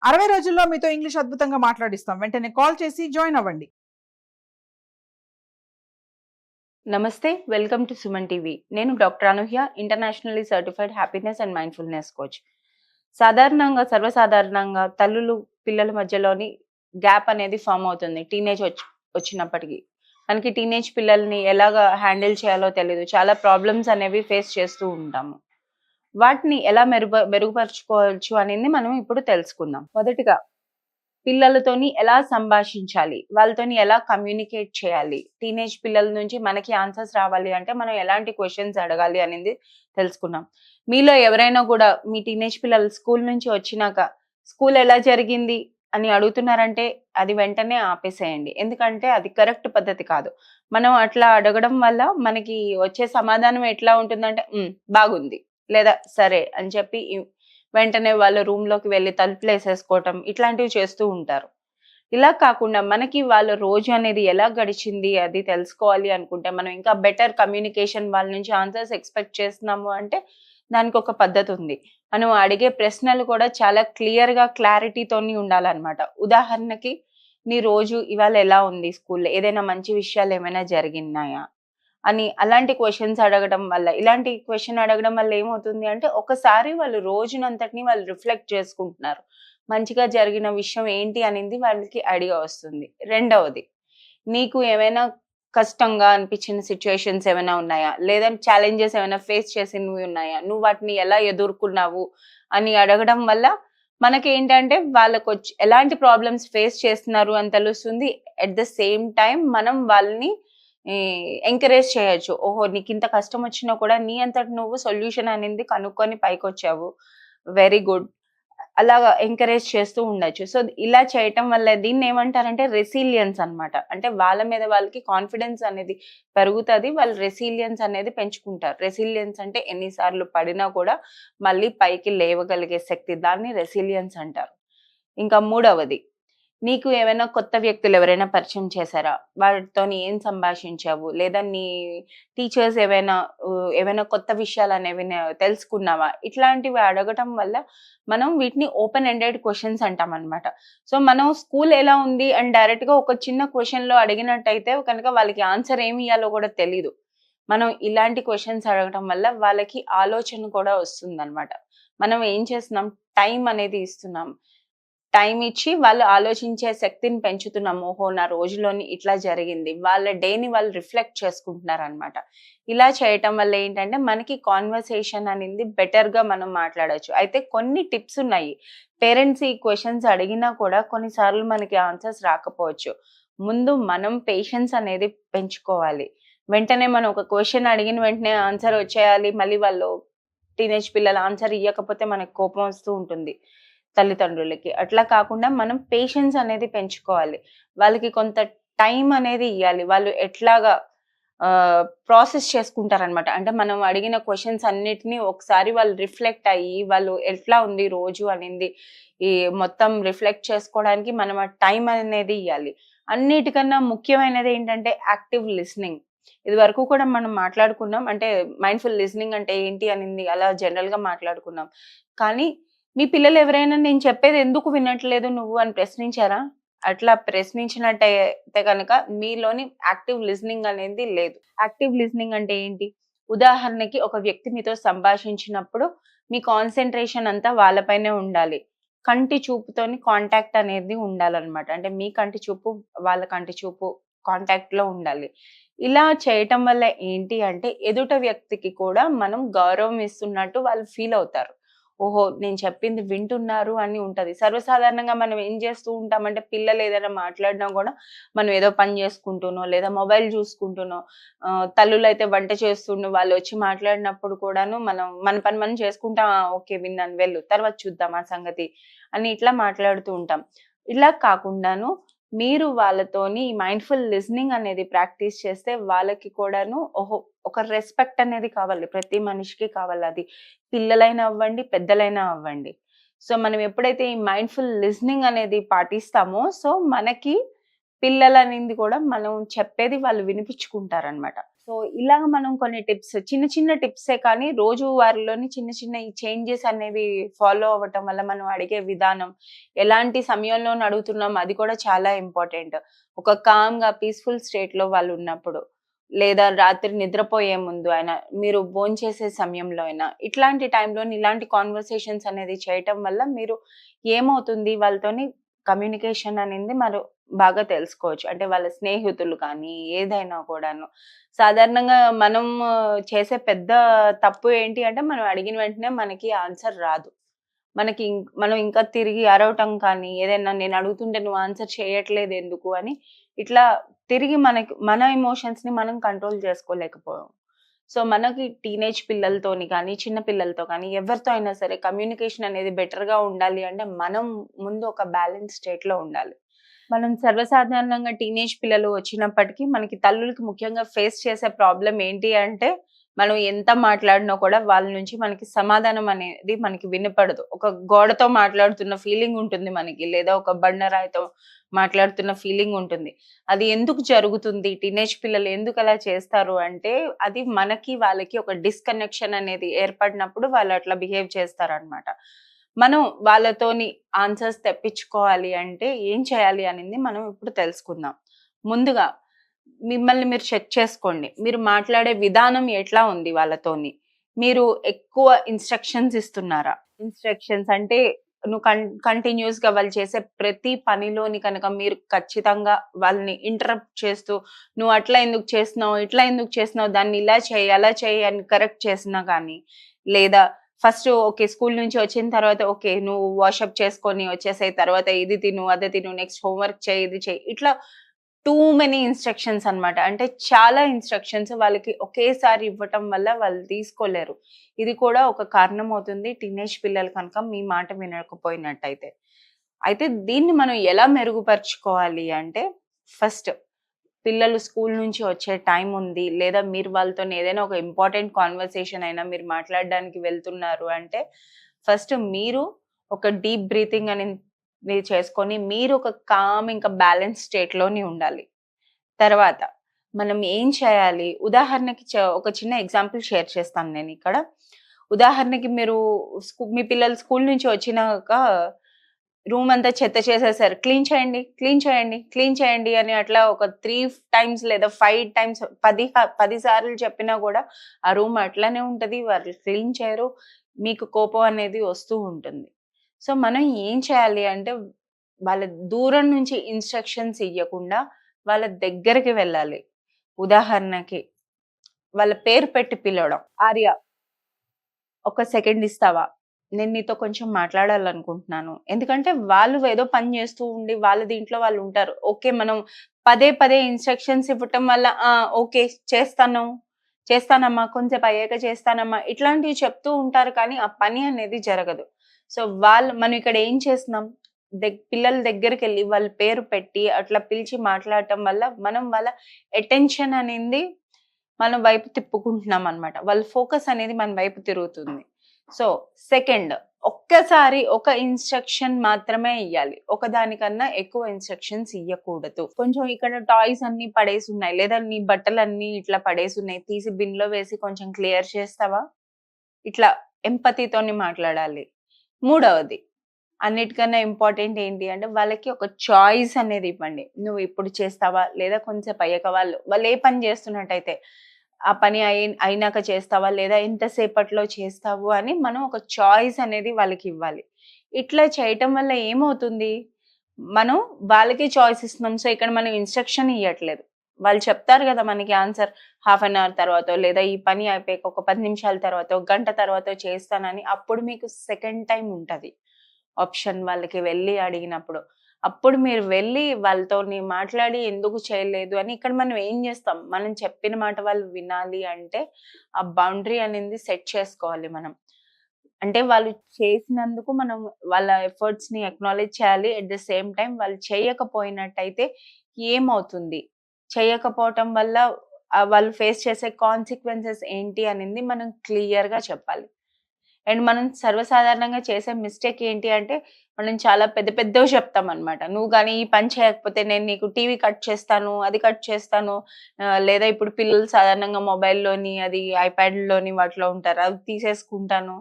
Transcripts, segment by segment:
60 రోజుల్లో మీతో ఇంగ్లీష్ అద్భుతంగా మాట్లాడిస్తాం. వెంటనే కాల్ చేసి జాయిన్ అవ్వండి. నమస్తే, వెల్కమ్ టు సుమన్ టీవీ. నేను doctor Anuhya, internationally certified happiness and mindfulness coach. సర్వసాధారణంగా తల్లులు పిల్లల మధ్యలోని గ్యాప్ అనేది ఫామ్ అవుతుంది టీనేజ్ వచ్చినప్పటికీ. మనకి టీనేజ్ పిల్లల్ని ఎలాగా హ్యాండిల్ చేయాలో తెలియదు. చాలా ప్రాబ్లమ్స్ అనేవి ఫేస్ చేస్తూ ఉంటాము. వాటిని ఎలా మెరుగుపరుచుకోవచ్చు అనేది మనం ఇప్పుడు తెలుసుకుందాం. మొదటిగా పిల్లలతోని ఎలా సంభాషించాలి, వాళ్ళతోని ఎలా కమ్యూనికేట్ చేయాలి, టీనేజ్ పిల్లల నుంచి మనకి ఆన్సర్స్ రావాలి అంటే మనం ఎలాంటి క్వశ్చన్స్ అడగాలి అనేది తెలుసుకున్నాం. మీలో ఎవరైనా కూడా మీ టీనేజ్ పిల్లలు స్కూల్ నుంచి వచ్చినాక స్కూల్ ఎలా జరిగింది అని అడుగుతున్నారంటే అది వెంటనే ఆపేసేయండి. ఎందుకంటే అది కరెక్ట్ పద్ధతి కాదు. మనం అట్లా అడగడం వల్ల మనకి వచ్చే సమాధానం ఎట్లా ఉంటుందంటే బాగుంది లేదా సరే అని చెప్పి వెంటనే వాళ్ళ రూమ్ లోకి వెళ్ళి తలుపులు వేసేసుకోవటం ఇట్లాంటివి చేస్తూ ఉంటారు. ఇలా కాకుండా మనకి వాళ్ళ రోజు అనేది ఎలా గడిచింది అది తెలుసుకోవాలి అనుకుంటే మనం ఇంకా బెటర్ కమ్యూనికేషన్ వాళ్ళ నుంచి ఆన్సర్స్ ఎక్స్పెక్ట్ చేస్తున్నాము అంటే దానికి ఒక పద్ధతి ఉంది. మనం అడిగే ప్రశ్నలు కూడా చాలా క్లియర్గా క్లారిటీతోని ఉండాలన్నమాట. ఉదాహరణకి నీ రోజు ఇవాళ ఎలా ఉంది, స్కూల్లో ఏదైనా మంచి విషయాలు ఏమైనా జరిగినాయా అని అలాంటి క్వశ్చన్స్ అడగడం వల్ల, ఇలాంటి క్వశ్చన్ అడగడం వల్ల ఏమవుతుంది అంటే ఒకసారి వాళ్ళు రోజునంతటిని వాళ్ళు రిఫ్లెక్ట్ చేసుకుంటున్నారు. మంచిగా జరిగిన విషయం ఏంటి అనేది వాళ్ళకి ఐడియా వస్తుంది. రెండవది, నీకు ఏమైనా కష్టంగా అనిపించిన సిచ్యువేషన్స్ ఏమైనా ఉన్నాయా, లేదా ఛాలెంజెస్ ఏమైనా ఫేస్ చేసినవి ఉన్నాయా, నువ్వు వాటిని ఎలా ఎదుర్కొన్నావు అని అడగడం వల్ల మనకి ఏంటంటే వాళ్ళకు ఎలాంటి ప్రాబ్లమ్స్ ఫేస్ చేస్తున్నారు అని తెలుస్తుంది. అట్ ద సేమ్ టైం మనం వాళ్ళని ఎంకరేజ్ చేయొచ్చు. ఓహో, నీకు ఇంత కష్టం వచ్చినా కూడా నీ అంతటి నువ్వు సొల్యూషన్ అనేది కనుక్కొని పైకి వచ్చావు, వెరీ గుడ్, అలాగా ఎంకరేజ్ చేస్తూ ఉండొచ్చు. సో ఇలా చేయటం వల్ల దీన్ని ఏమంటారంటే రెసిలియన్స్ అన్నమాట. అంటే వాళ్ళ మీద వాళ్ళకి కాన్ఫిడెన్స్ అనేది పెరుగుతుంది, వాళ్ళు రెసిలియన్స్ అనేది పెంచుకుంటారు. రెసిలియన్స్ అంటే ఎన్నిసార్లు పడినా కూడా మళ్ళీ పైకి లేవగలిగే శక్తి, దాన్ని రెసిలియన్స్ అంటారు. ఇంకా మూడవది, నీకు ఏమైనా కొత్త వ్యక్తులు ఎవరైనా పరిచయం చేశారా, వాటితో ఏం సంభాషించావు, లేదా నీ టీచర్స్ ఏమైనా కొత్త విషయాలు అనేవి తెలుసుకున్నావా, ఇట్లాంటివి అడగటం వల్ల మనం వీటిని ఓపెన్ ఎండెడ్ క్వశ్చన్స్ అంటాం అనమాట. సో మనం స్కూల్ ఎలా ఉంది అండ్ డైరెక్ట్ గా ఒక చిన్న క్వశ్చన్ లో అడిగినట్టయితే కనుక వాళ్ళకి ఆన్సర్ ఏమి ఇయ్యాలో కూడా తెలీదు. మనం ఇలాంటి క్వశ్చన్స్ అడగటం వల్ల వాళ్ళకి ఆలోచన కూడా వస్తుంది అనమాట. మనం ఏం చేస్తున్నాం, టైం అనేది ఇస్తున్నాం. టైం ఇచ్చి వాళ్ళు ఆలోచించే శక్తిని పెంచుతున్నాం. ఓహో, నా రోజులోని ఇట్లా జరిగింది, వాళ్ళ డేని వాళ్ళు రిఫ్లెక్ట్ చేసుకుంటున్నారు అనమాట. ఇలా చేయటం వల్ల ఏంటంటే మనకి కాన్వర్సేషన్ అనేది బెటర్ గా మనం మాట్లాడచ్చు. అయితే కొన్ని టిప్స్ ఉన్నాయి. పేరెంట్స్ ఈ క్వశ్చన్స్ అడిగినా కూడా కొన్నిసార్లు మనకి ఆన్సర్స్ రాకపోవచ్చు. ముందు మనం పేషెన్స్ అనేది పెంచుకోవాలి. వెంటనే మనం ఒక క్వశ్చన్ అడిగిన వెంటనే ఆన్సర్ వచ్చేయాలి, మళ్ళీ వాళ్ళు టీనేజ్ పిల్లలు ఆన్సర్ ఇవ్వకపోతే మనకు కోపం వస్తూ ఉంటుంది తల్లిదండ్రులకి. అట్లా కాకుండా మనం పేషెన్స్ అనేది పెంచుకోవాలి. వాళ్ళకి కొంత టైం అనేది ఇవ్వాలి. వాళ్ళు ఎట్లాగా ప్రాసెస్ చేసుకుంటారనమాట. అంటే మనం అడిగిన క్వశ్చన్స్ అన్నిటినీ ఒకసారి వాళ్ళు రిఫ్లెక్ట్ అయ్యి వాళ్ళు ఎట్లా ఉంది రోజు అనేది ఈ మొత్తం రిఫ్లెక్ట్ చేసుకోవడానికి మనం ఆ టైం అనేది ఇవ్వాలి. అన్నిటికన్నా ముఖ్యమైనది ఏంటంటే యాక్టివ్ లిస్నింగ్. ఇది వరకు కూడా మనం మాట్లాడుకున్నాం, అంటే మైండ్ఫుల్ లిస్నింగ్ అంటే ఏంటి అనేది అలా జనరల్ గా మాట్లాడుకున్నాం. కానీ మీ పిల్లలు ఎవరైనా నేను చెప్పేది ఎందుకు వినట్లేదు నువ్వు అని ప్రశ్నించారా? అట్లా ప్రశ్నించినట్టయితే కనుక మీలోని యాక్టివ్ లిజనింగ్ అనేది లేదు. యాక్టివ్ లిజనింగ్ అంటే ఏంటి? ఉదాహరణకి ఒక వ్యక్తి మీతో సంభాషించినప్పుడు మీ కాన్సన్ట్రేషన్ అంతా వాళ్ళపైనే ఉండాలి. కంటి చూపుతోని కాంటాక్ట్ అనేది ఉండాలన్నమాట. అంటే మీ కంటి చూపు వాళ్ళ కంటి చూపు కాంటాక్ట్ లో ఉండాలి. ఇలా చేయటం వల్ల ఏంటి అంటే ఎదుట వ్యక్తికి కూడా మనం గౌరవం ఇస్తున్నట్టు వాళ్ళు ఫీల్ అవుతారు. ఓహో, నేను చెప్పింది వింటున్నారు అని ఉంటది. సర్వసాధారణంగా మనం ఏం చేస్తూ ఉంటామంటే పిల్లలు ఏదైనా మాట్లాడినా కూడా మనం ఏదో పని చేసుకుంటూనో లేదా మొబైల్ చూసుకుంటూనో, తల్లులు అయితే వంట చేస్తుండో వాళ్ళు వచ్చి మాట్లాడినప్పుడు కూడాను మనం మన పని మనం చేసుకుంటాం. ఓకే, విన్నాను, వెళ్ళు, తర్వాత చూద్దాం ఆ సంగతి అని ఇట్లా మాట్లాడుతూ ఉంటాం. ఇలా కాకుండాను మీరు వాళ్ళతోని మైండ్ఫుల్ లిజనింగ్ అనేది ప్రాక్టీస్ చేస్తే వాళ్ళకి కూడాను ఓహో, ఒక రెస్పెక్ట్ అనేది కావాలి. ప్రతి మనిషికి కావాలి. అది పిల్లలైనా అవ్వండి, పెద్దలైనా అవ్వండి. సో మనం ఎప్పుడైతే ఈ మైండ్ఫుల్ లిజనింగ్ అనేది పాటిస్తామో సో మనకి పిల్లలు అనేది కూడా మనం చెప్పేది వాళ్ళు వినిపించుకుంటారనమాట. సో ఇలాగ మనం కొన్ని టిప్స్, చిన్న చిన్న టిప్సే కానీ రోజువారీలోని చిన్న చిన్న ఈ చేంజెస్ అనేవి ఫాలో అవ్వటం వల్ల మనం అడిగే విధానం, ఎలాంటి సమయంలో అడుగుతున్నాం అది కూడా చాలా ఇంపార్టెంట్. ఒక కామ్‌గా పీస్‌ఫుల్ స్టేట్‌లో వాళ్ళు ఉన్నప్పుడు, లేదా రాత్రి నిద్రపోయే ముందు అయినా, మీరు భోంచేసే సమయంలో అయినా, ఇట్లాంటి టైంలోని ఇలాంటి కాన్వర్సేషన్స్ అనేది చేయటం వల్ల మీరు ఏమవుతుంది వాళ్ళతోని కమ్యూనికేషన్ అనేది బాగా తెలుసుకోవచ్చు. అంటే వాళ్ళ స్నేహితులు కానీ ఏదైనా కూడాను. సాధారణంగా మనం చేసే పెద్ద తప్పు ఏంటి అంటే మనం అడిగిన వెంటనే మనకి ఆన్సర్ రాదు. మనం ఇంకా తిరిగి అరవటం కానీ, ఏదైనా నేను అడుగుతుంటే నువ్వు ఆన్సర్ చేయట్లేదు ఎందుకు అని ఇట్లా తిరిగి మన ఎమోషన్స్‌ని మనం కంట్రోల్ చేసుకోలేకపోయాం. సో, మనకి టీనేజ్ పిల్లలతోని కానీ, చిన్న పిల్లలతో కానీ ఎవరితో అయినా సరే కమ్యూనికేషన్ అనేది బెటర్‌గా ఉండాలి అంటే మనం ముందు ఒక బ్యాలెన్స్ స్టేట్‌లో ఉండాలి. మనం సర్వసాధారణంగా టీనేజ్ పిల్లలు వచ్చినప్పటికీ మనకి తల్లులకి ముఖ్యంగా ఫేస్ చేసే ప్రాబ్లమ్ ఏంటి అంటే, మనం ఎంత మాట్లాడినా కూడా వాళ్ళ నుంచి మనకి సమాధానం అనేది మనకి వినపడదు. ఒక గోడతో మాట్లాడుతున్న ఫీలింగ్ ఉంటుంది మనకి. లేదా ఒక బండరాయితో మాట్లాడుతున్న ఫీలింగ్ ఉంటుంది. అది ఎందుకు జరుగుతుంది? టీనేజ్ పిల్లలు ఎందుకు అలా చేస్తారు అంటే, అది మనకి వాళ్ళకి ఒక డిస్‌కనెక్షన్ అనేది ఏర్పడినప్పుడు వాళ్ళు అట్లా బిహేవ్ చేస్తారనమాట. మనం వాళ్ళతోని ఆన్సర్స్ తెప్పించుకోవాలి అంటే ఏం చేయాలి అనేది మనం ఇప్పుడు తెలుసుకుందాం. ముందుగా మిమ్మల్ని మీరు చెక్ చేసుకోండి. మీరు మాట్లాడే విధానం ఎట్లా ఉంది వాళ్ళతోని? మీరు ఎక్కువ ఇన్‌స్ట్రక్షన్స్ ఇస్తున్నారా? ఇన్‌స్ట్రక్షన్స్ అంటే నువ్వు కంటిన్యూయస్‌గా వాళ్ళు చేసే ప్రతి పనిలోని కనుక మీరు ఖచ్చితంగా వాళ్ళని ఇంటరప్ట్ చేస్తూ, "నువ్వు అట్లా ఎందుకు చేస్తున్నావు? ఇట్లా ఎందుకు చేస్తున్నావు? దాన్ని ఇలా చెయ్యి, అలా చెయ్యి" అని కరెక్ట్ చేసినా కానీ, లేదా ఫస్ట్ ఓకే. స్కూల్ నుంచి వచ్చిన తర్వాత ఓకే. నువ్వు వాషప్ చేసుకొని వచ్చేసేయి. తర్వాత ఇది తిను, అది తిను, నెక్స్ట్ హోంవర్క్ చెయి, ఇది చెయి. ఇట్లా టూ మెనీ ఇన్‌స్ట్రక్షన్స్ అన్నమాట. అంటే చాలా ఇన్‌స్ట్రక్షన్స్ వాళ్ళకి ఒకేసారి ఇవ్వటం వల్ల వాళ్ళు తీసుకోలేరు. ఇది కూడా ఒక కారణం అవుతుంది టీనేజ్ పిల్లలు కనుక మీ మాట వినకపోయినట్టయితే. అయితే దీన్ని మనం ఎలా మెరుగుపరుచుకోవాలి అంటే, ఫస్ట్ పిల్లలు స్కూల్ నుంచి వచ్చే టైం ఉంది. లేదా మీరు వాళ్ళతోని ఏదైనా ఒక ఇంపార్టెంట్ కన్వర్సేషన్ అయినా మీరు మాట్లాడడానికి వెళ్తున్నారు అంటే, ఫస్ట్ మీరు ఒక డీప్ బ్రీతింగ్ అనేది చేసుకొని, మీరు ఒక కామ్ ఇంకా బ్యాలెన్స్ స్టేట్‌లోని ఉండాలి. తర్వాత మనం ఏం చేయాలి? ఉదాహరణకి ఒక చిన్న ఎగ్జాంపుల్ షేర్ చేస్తాను నేనిక్కడ. ఉదాహరణకి మీరు మీ పిల్లలు స్కూల్ నుంచి వచ్చినాక రూమ్ అంతా చెత్త చేసేసారు. క్లీన్ చేయండి, క్లీన్ చేయండి, క్లీన్ చేయండి అని అట్లా ఒక 3 టైమ్స్ లేదా 5 టైమ్స్ 10 సార్లు చెప్పినా గూడా ఆ రూమ్ అట్లనే ఉంటది. వాళ్ళు క్లీన్ చేయరు. మీకు కోపం అనేది వస్తూ ఉంటుంది. సో, మనం ఏం చేయాలి అంటే వాళ్ళ దూరం నుంచి ఇన్‌స్ట్రక్షన్స్ ఇయ్యకుండా వాళ్ళ దగ్గరికి వెళ్ళాలి. ఉదాహరణకి వాళ్ళ పేరు పెట్టి పిలవడం. "ఆర్య, ఒక్క సెకండ్ ఇస్తావా? నేను నీతో కొంచెం మాట్లాడాలనుకుంటున్నాను." ఎందుకంటే వాళ్ళు ఏదో పని చేస్తూ ఉండి వాళ్ళ దీంట్లో వాళ్ళు ఉంటారు. ఓకే. మనం పదే పదే ఇన్‌స్ట్రక్షన్స్ ఇవ్వటం వల్ల ఓకే. చేస్తాను, చేస్తానమ్మా, కొంసేపు అయ్యాక చేస్తానమ్మా ఇట్లాంటివి చెప్తూ ఉంటారు కానీ ఆ పని అనేది జరగదు. సో, మనం ఇక్కడ ఏం చేస్తున్నాం? పిల్లల దగ్గరికెళ్ళి వాళ్ళ పేరు పెట్టి అట్లా పిలిచి మాట్లాడటం వల్ల మనం వాళ్ళ అటెన్షన్ అనేది మన వైపు తిప్పుకుంటున్నాం అన్నమాట. వాళ్ళ ఫోకస్ అనేది మన వైపు తిరుగుతుంది. సో, సెకండ్ ఒక్కసారి ఒక ఇన్‌స్ట్రక్షన్ మాత్రమే ఇయ్యాలి. ఒకదానికన్నా ఎక్కువ ఇన్‌స్ట్రక్షన్స్ ఇయ్యకూడదు. కొంచెం ఇక్కడ టాయ్స్ అన్నీ పడేసున్నాయి. లేదా నీ బట్టలన్నీ ఇట్లా పడేసున్నాయి. తీసి బిన్‌లో వేసి కొంచెం క్లియర్ చేస్తావా? ఇట్లా ఎంపతితోని మాట్లాడాలి. మూడవది అన్నిటికన్నా ఇంపార్టెంట్ ఏంటి అంటే వాళ్ళకి ఒక చాయిస్ అనేది ఇవ్వండి. నువ్వు ఇప్పుడు చేస్తావా? లేదా కొంసేపు అయ్యాక వాళ్ళు ఏ పని చేస్తున్నట్టయితే ఆ పని అయినాక చేస్తావా? లేదా ఎంతసేపట్లో చేస్తావు అని మనం ఒక చాయిస్ అనేది వాళ్ళకివ్వాలి. ఇట్లా చేయటం వల్ల ఏమవుతుంది? మనం వాళ్ళకి చాయిస్ ఇస్తున్నాం. సో, ఇక్కడ మనం ఇన్‌స్ట్రక్షన్ ఇయ్యట్లేదు. వాళ్ళు చెప్తారు గదా! మనకి ఆన్సర్ హాఫ్ అన్ అవర్ తర్వాతో, లేదా ఈ పని అయిపోయాక ఒక 10 నిమిషాల తర్వాతో, గంట తర్వాతో చేస్తానని అప్పుడు మీకు సెకండ్ టైమ్ ఉంటది. ఆప్షన్ వాళ్ళకి వెళ్లి అడిగినప్పుడు. అప్పుడు మీరు వెళ్లి వాళ్ళతోని మాట్లాడి ఎందుకు చేయలేదు అని ఇక్కడ మనం ఏం చేస్తాం? మనం చెప్పిన మాట వాళ్ళు వినాలి అంటే ఆ బౌండరీ అనేది సెట్ చేసుకోవాలి మనం. అంటే వాళ్ళు చేసినందుకు మనం వాళ్ళ ఎఫర్ట్స్‌ని అక్నాలెడ్జ్ చేయాలి. అట్ ద సేమ్ టైమ్ వాళ్ళు చేయకపోయినట్టయితే ఏమవుతుంది? చేయకపోవటం వల్ల వాళ్ళు ఫేస్ చేసే కాన్సిక్వెన్సెస్ ఏంటి అనేది మనం క్లియర్‌గా చెప్పాలి. అండ్ మనం సర్వసాధారణంగా చేసే మిస్టేక్ ఏంటి అంటే మనం చాలా పెద్ద పెద్దవి చెప్తాం అనమాట. నువ్వు కానీ ఈ పని చేయకపోతే నేను నీకు టీవీ కట్ చేస్తాను, అది కట్ చేస్తాను. లేదా ఇప్పుడు పిల్లలు సాధారణంగా మొబైల్‌లోని అది ఐప్యాడ్‌లోని వాటిలో ఉంటారు. అవి తీసేసుకుంటాను.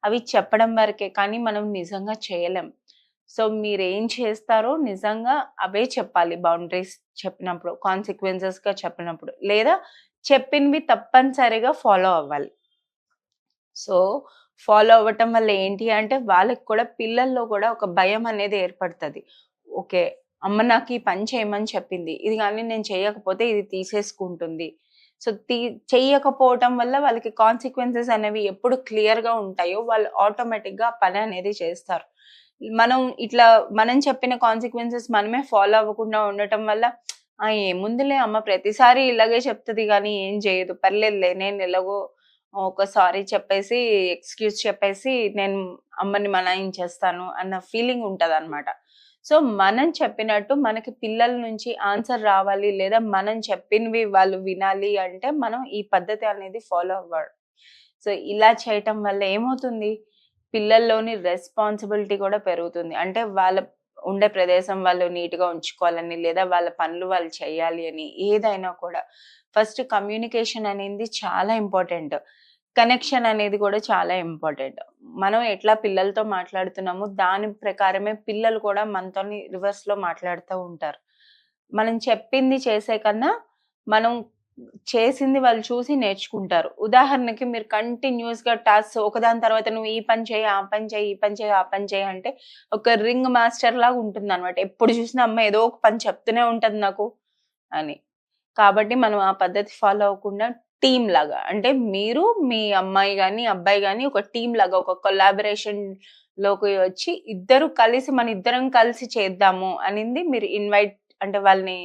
అవి చెప్పడం వరకే కానీ మనం నిజంగా చేయలేం. సో మీరేం చేస్తారో నిజంగా అవే చెప్పాలి బౌండరీస్ చెప్పినప్పుడు, కాన్సిక్వెన్సెస్‌గా చెప్పినప్పుడు. లేదా చెప్పినవి తప్పనిసరిగా ఫాలో అవ్వాలి. సో ఫాలో అవ్వటం వల్ల ఏంటి అంటే వాళ్ళకి కూడా పిల్లల్లో కూడా ఒక భయం అనేది ఏర్పడుతది. ఓకే. అమ్మ నాకు ఈ పని చేయమని చెప్పింది. ఇది గాని నేను చేయకపోతే ఇది తీసేసుకుంటుంది. సో చెయ్యకపోవటం వల్ల వాళ్ళకి కాన్సిక్వెన్సెస్ అనేవి ఎప్పుడు క్లియర్‌గా ఉంటాయో వాళ్ళు ఆటోమేటిక్‌గా ఆ పని అనేది చేస్తారు. మనం ఇట్లా మనం చెప్పిన కాన్సిక్వెన్సెస్ మనమే ఫాలో అవ్వకుండా ఉండటం వల్ల ఏముందిలే అమ్మ ప్రతిసారి ఇలాగే చెప్తది గానీ ఏం చేయదు. పర్లేదులే నేను ఎలాగో ఒక సారీ చెప్పేసి, ఎక్స్‌క్యూజ్ చెప్పేసి నేను అమ్మని మనాయించేస్తాను అన్న ఫీలింగ్ ఉంటదనమాట. సో మనం చెప్పినట్టు మనకి పిల్లల నుంచి ఆన్సర్ రావాలి లేదా మనం చెప్పినవి వాళ్ళు వినాలి అంటే మనం ఈ పద్ధతి అనేది ఫాలో అవ్వాలి. సో ఇలా చేయటం వల్ల ఏమవుతుంది? పిల్లల్లోని రెస్పాన్సిబిలిటీ కూడా పెరుగుతుంది. అంటే వాళ్ళ ఉండే ప్రదేశం వాళ్ళు నీట్‌గా ఉంచుకోవాలని లేదా వాళ్ళ పనులు వాళ్ళు చేయాలి అని ఏదైనా కూడా. ఫస్ట్ కమ్యూనికేషన్ అనేది చాలా ఇంపార్టెంట్. కనెక్షన్ అనేది కూడా చాలా ఇంపార్టెంట్. మనం ఎట్లా పిల్లలతో మాట్లాడుతున్నామో దాని ప్రకారమే పిల్లలు కూడా మనతోని రివర్స్‌లో మాట్లాడుతూ ఉంటారు. మనం చెప్పింది చేసే కన్నా మనం చేసింది వాళ్ళు చూసి నేర్చుకుంటారు. ఉదాహరణకి మీరు కంటిన్యూయస్‌గా టాస్క్స్ ఒకదాని తర్వాత నువ్వు ఈ పని చేయి, ఆ పని చేయి, ఈ పని చేయి, ఆ పని చేయి అంటే ఒక రింగ్ మాస్టర్ లాగా ఉంటుందన్నమాట. ఎప్పుడు చూసినా అమ్మ ఏదో ఒక పని చెప్తూనే ఉంటది నాకు అని. కాబట్టి మనం ఆ పద్ధతి ఫాలో అవ్వకుండా టీమ్ లాగా అంటే మీరు మీ అమ్మాయి గాని, అబ్బాయి గాని ఒక టీమ్ లాగా ఒక కొలాబరేషన్ లోకి వచ్చి ఇద్దరు కలిసి మన ఇద్దరం కలిసి చేద్దాము అనింది మీరు అంటే వాళ్ళని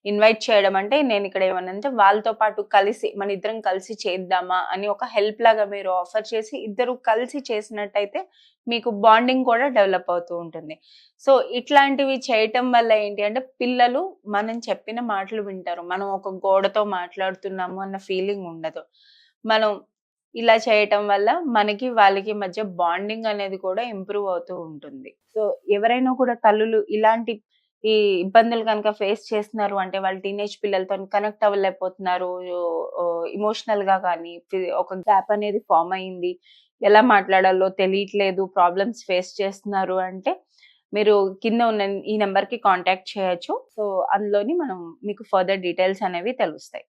ఇన్వైట్ చేయడం అంటే నేను ఇక్కడ ఏమనంటే వాళ్ళతో పాటు కలిసి మన ఇద్దరం కలిసి చేద్దామా అని ఒక హెల్ప్ లాగా మీరు ఆఫర్ చేసి ఇద్దరు కలిసి చేసినట్టయితే మీకు బాండింగ్ కూడా డెవలప్ అవుతూ ఉంటుంది. సో ఇట్లాంటివి చేయటం వల్ల ఏంటి అంటే పిల్లలు మనం చెప్పిన మాటలు వింటారు. మనం ఒక గోడతో మాట్లాడుతున్నాము అన్న ఫీలింగ్ ఉండదు. మనం ఇలా చేయటం వల్ల మనకి వాళ్ళకి మధ్య బాండింగ్ అనేది కూడా ఇంప్రూవ్ అవుతూ ఉంటుంది. సో ఎవరైనా కూడా తల్లులు ఇలాంటి ఈ ఇబ్బందులు గనుక ఫేస్ చేస్తున్నారు అంటే వాళ్ళు టీనేజ్ పిల్లలతోని కనెక్ట్ అవ్వలేకపోతున్నారు. ఎమోషనల్‌గా గానీ ఒక గ్యాప్ అనేది ఫార్మ్ అయింది. ఎలా మాట్లాడాలో తెలియట్లేదు. ప్రాబ్లమ్స్ ఫేస్ చేస్తున్నారు అంటే మీరు కింద ఉన్న ఈ నంబర్‌కి కాంటాక్ట్ చేయొచ్చు. సో అందులోని మనం మీకు ఫర్దర్ డీటెయిల్స్ అనేవి తెలుస్తాయి.